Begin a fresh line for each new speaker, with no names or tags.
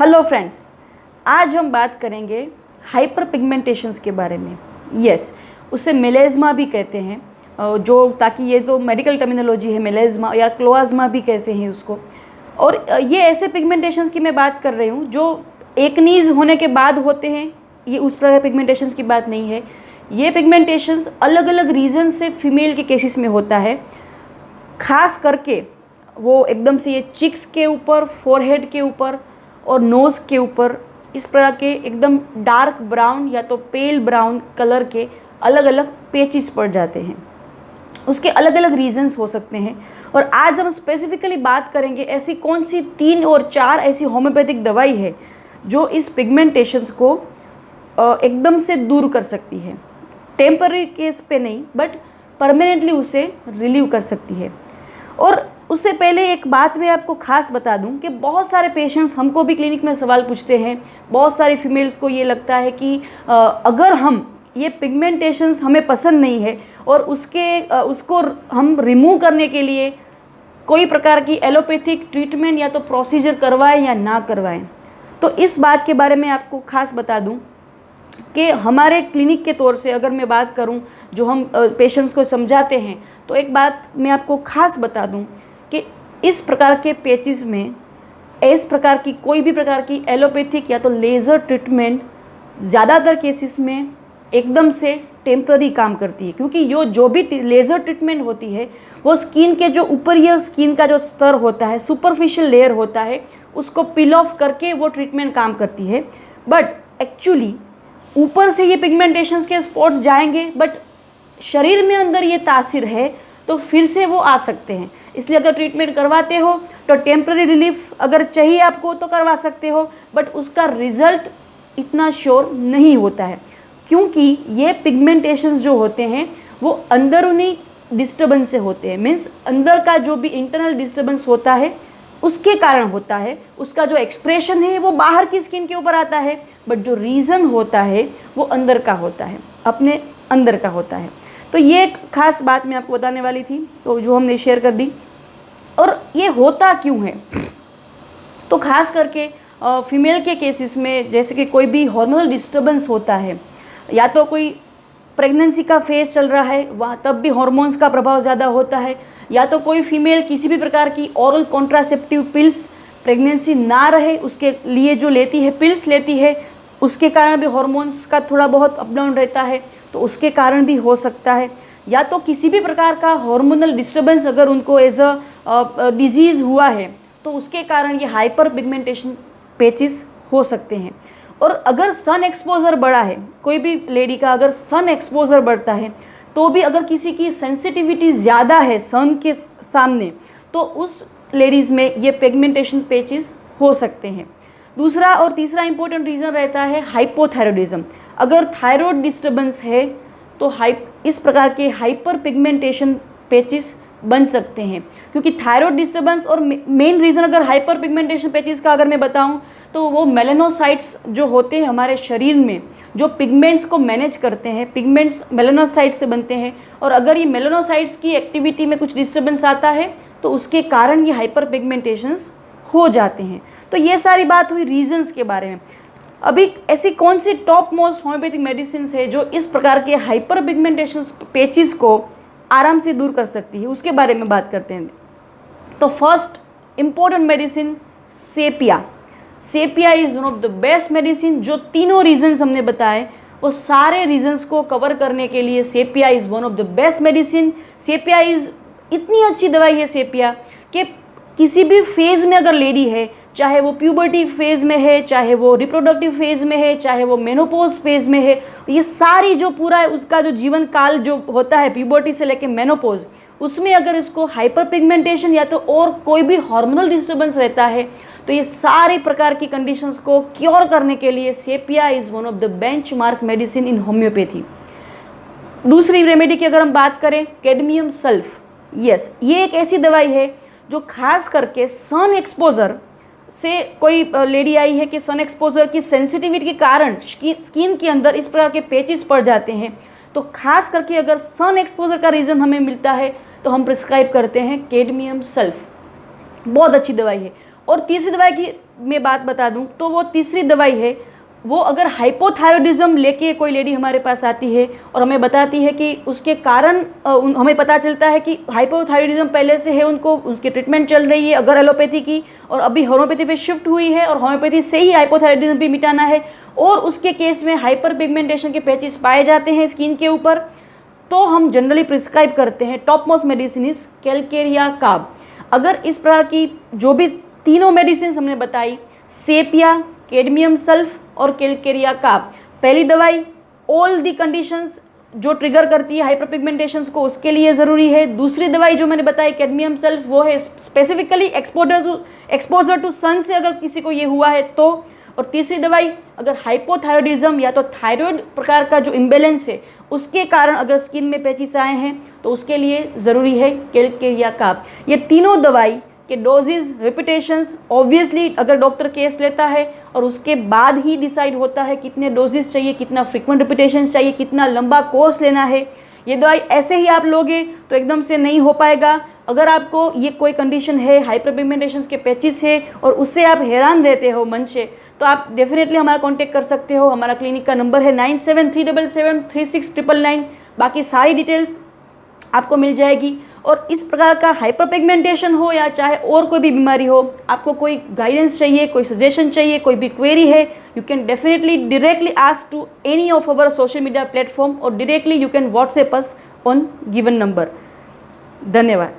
Hello friends, आज हम बात करेंगे हाइपर पिगमेंटेशंस के बारे में। यस, उसे मेलेज़मा भी कहते हैं, जो ताकि ये तो मेडिकल टर्मिनोलॉजी है, मेलेज़मा या क्लोआज़मा भी कहते हैं उसको। और ये ऐसे पिगमेंटेशंस की मैं बात कर रही हूँ जो एकनीज़ होने के बाद होते हैं। ये उस प्रकार पिगमेंटेशंस की बात नहीं है। ये पिगमेंटेशंस अलग अलग रीज़न से फीमेल के केसेस में होता है। ख़ास करके वो एकदम से ये चिक्स के ऊपर, फोरहेड के ऊपर और नोज़ के ऊपर इस प्रकार के एकदम डार्क ब्राउन या तो पेल ब्राउन कलर के अलग अलग पेचिस पड़ जाते हैं। उसके अलग अलग रीजंस हो सकते हैं। और आज हम स्पेसिफिकली बात करेंगे ऐसी कौन सी 3 और 4 ऐसी होम्योपैथिक दवाई है जो इस पिगमेंटेशंस को एकदम से दूर कर सकती है। टेम्पररी केस पे नहीं, बट परमानेंटली उसे रिलीव कर सकती है। और उससे पहले एक बात मैं आपको खास बता दूं कि बहुत सारे पेशेंट्स हमको भी क्लिनिक में सवाल पूछते हैं। बहुत सारी फीमेल्स को ये लगता है कि अगर हम ये पिगमेंटेशंस हमें पसंद नहीं है और उसको हम रिमूव करने के लिए कोई प्रकार की एलोपैथिक ट्रीटमेंट या तो प्रोसीजर करवाएं या ना करवाएं। तो इस बात के बारे में आपको खास बता दूं कि हमारे क्लिनिक के तौर से अगर मैं बात करूं, जो हम पेशेंट्स को समझाते हैं, तो एक बात मैं आपको खास बता दूं कि इस प्रकार के पेचिस में इस प्रकार की कोई भी प्रकार की एलोपैथिक या तो लेज़र ट्रीटमेंट ज़्यादातर केसेस में एकदम से टेम्पररी काम करती है। क्योंकि जो भी लेज़र ट्रीटमेंट होती है वो स्किन के जो ऊपर ये स्किन का जो स्तर होता है, सुपरफिशियल लेयर होता है, उसको पील ऑफ करके वो ट्रीटमेंट काम करती है। बट एक्चुअली ऊपर से ये पिगमेंटेशंस के स्पॉट्स जाएंगे, बट शरीर में अंदर ये तासीर है तो फिर से वो आ सकते हैं। इसलिए अगर ट्रीटमेंट करवाते हो तो टेम्पररी रिलीफ अगर चाहिए आपको तो करवा सकते हो, बट उसका रिज़ल्ट इतना श्योर नहीं होता है। क्योंकि ये पिगमेंटेशंस जो होते हैं वो अंदरूनी डिस्टर्बेंस से होते हैं। मीन्स अंदर का जो भी इंटरनल डिस्टर्बेंस होता है उसके कारण होता है। उसका जो एक्सप्रेशन है वो बाहर की स्किन के ऊपर आता है, बट जो रीज़न होता है वो अंदर का होता है, अपने अंदर का होता है। तो ये एक खास बात मैं आपको बताने वाली थी, तो जो हमने शेयर कर दी। और ये होता क्यों है, तो खास करके फीमेल के केसेस में जैसे कि कोई भी हार्मोनल डिस्टर्बेंस होता है, या तो कोई प्रेगनेंसी का फेज चल रहा है वहाँ तब भी हार्मोन्स का प्रभाव ज़्यादा होता है, या तो कोई फीमेल किसी भी प्रकार की ओरल कॉन्ट्रासेप्टिव पिल्स प्रेगनेंसी ना रहे उसके लिए जो लेती है, पिल्स लेती है, उसके कारण भी हार्मोन्स का थोड़ा बहुत अप डाउन रहता है, तो उसके कारण भी हो सकता है। या तो किसी भी प्रकार का हार्मोनल डिस्टर्बेंस अगर उनको एज अ डिजीज़ हुआ है तो उसके कारण ये हाइपर पिगमेंटेशन पेचिस हो सकते हैं। और अगर सन एक्सपोजर बढ़ा है, कोई भी लेडी का अगर सन एक्सपोजर बढ़ता है तो भी अगर किसी की सेंसिटिविटी ज़्यादा है सन के सामने, तो उस लेडीज़ में ये पिगमेंटेशन पेचिस हो सकते हैं। दूसरा और तीसरा इंपॉर्टेंट रीज़न रहता है हाइपोथायरॉयडिज्म। अगर थायराइड डिस्टर्बेंस है तो इस प्रकार के हाइपर पिगमेंटेशन पेचिस बन सकते हैं। क्योंकि थायराइड डिस्टर्बेंस और मेन रीज़न अगर हाइपर पिगमेंटेशन पेचिस का अगर मैं बताऊं तो वो मेलानोसाइट्स जो होते हैं हमारे शरीर में, जो पिगमेंट्स को मैनेज करते हैं, पिगमेंट्स मेलानोसाइट्स से बनते हैं। और अगर ये मेलानोसाइट्स की एक्टिविटी में कुछ डिस्टर्बेंस आता है तो उसके कारण ये हाइपर पिगमेंटेशंस हो जाते हैं। तो ये सारी बात हुई रीजंस के बारे में। अभी ऐसी कौन सी टॉप मोस्ट होम्योपैथिक मेडिसिन है जो इस प्रकार के हाइपर पिगमेंटेशन पेचिस को आराम से दूर कर सकती है, उसके बारे में बात करते हैं। तो first important medicine sepia. Sepia is one of the best medicine. जो तीनों रीजंस हमने बताए वो सारे रीजंस को कवर करने के लिए sepia is one of the best medicine. Sepia is इतनी अच्छी दवाई है सेपिया कि किसी भी फेज़ में अगर लेडी है, चाहे वो प्यूबर्टी फेज़ में है, चाहे वो रिप्रोडक्टिव फेज़ में है, चाहे वो मेनोपॉज फेज़ में है, ये सारी जो पूरा उसका जो जीवन काल जो होता है प्यूबर्टी से लेकर मेनोपॉज, उसमें अगर इसको हाइपर पिगमेंटेशन या तो और कोई भी हार्मोनल डिस्टर्बेंस रहता है तो ये सारी प्रकार की कंडीशंस को क्योर करने के लिए sepia is one of the benchmark medicine in homeopathy. दूसरी रेमेडी की अगर हम बात करें, कैडमियम सल्फ। यस, ये एक ऐसी दवाई है जो खास करके सन एक्सपोजर से कोई लेडी आई है कि सन एक्सपोजर की सेंसिटिविटी के कारण स्किन के अंदर इस प्रकार के पेचिस पड़ जाते हैं, तो खास करके अगर सन एक्सपोजर का रीज़न हमें मिलता है तो हम प्रिस्क्राइब करते हैं कैडमियम सल्फ। बहुत अच्छी दवाई है। और तीसरी दवाई की में बात बता दूं तो वो तीसरी दवाई है, वो अगर हाइपोथायरॉयडिज्म लेके कोई लेडी हमारे पास आती है और हमें बताती है कि उसके कारण हमें पता चलता है कि हाइपोथायरॉयडिज्म पहले से है, उनको उसकी ट्रीटमेंट चल रही है अगर एलोपैथी की, और अभी होम्योपैथी पे शिफ्ट हुई है और होम्योपैथी से ही हाइपोथायरॉयडिज्म भी मिटाना है, और उसके केस में हाइपर पिगमेंटेशन के पैचेस पाए जाते हैं स्किन के ऊपर, तो हम जनरली प्रिस्क्राइब करते हैं top most medicine is Calcarea carb. अगर इस प्रकार की जो भी तीनों मेडिसिन हमने बताई, सेपिया, कैडमियम सल्फ और कैलकेरिया कार्ब, पहली दवाई ऑल दी कंडीशंस जो ट्रिगर करती है हाइपर पिगमेंटेशंस को उसके लिए ज़रूरी है। दूसरी दवाई जो मैंने बताई कैडमियम सल्फ, वो है स्पेसिफिकली एक्सपोजर टू सन से अगर किसी को ये हुआ है तो। और तीसरी दवाई अगर हाइपोथायरॉयडिज्म या तो थायराइड प्रकार का जो इम्बेलेंस है उसके कारण अगर स्किन में पैचेस आए हैं तो उसके लिए ज़रूरी है कैलकेरिया कार्ब। ये तीनों दवाई के डोजेज, रिपीटेशंस ऑब्वियसली अगर डॉक्टर केस लेता है और उसके बाद ही डिसाइड होता है कितने डोजेज चाहिए, कितना फ्रीक्वेंट रिपीटेशंस चाहिए, कितना लंबा कोर्स लेना है। ये दवाई ऐसे ही आप लोगे तो एकदम से नहीं हो पाएगा। अगर आपको ये कोई कंडीशन है, हाइपर पिगमेंटेशंस के पैचेस है और उससे आप हैरान रहते हो मन से, तो आप डेफिनेटली हमारा कांटेक्ट कर सकते हो। हमारा क्लिनिक का नंबर है 9737736999। बाकी सारी डिटेल्स आपको मिल जाएगी। और इस प्रकार का हाइपर पिगमेंटेशन हो या चाहे और कोई भी बीमारी हो, आपको कोई गाइडेंस चाहिए, कोई सजेशन चाहिए, कोई भी क्वेरी है, you can definitely directly ask to any of our social media platform और directly you can WhatsApp us on given number. धन्यवाद।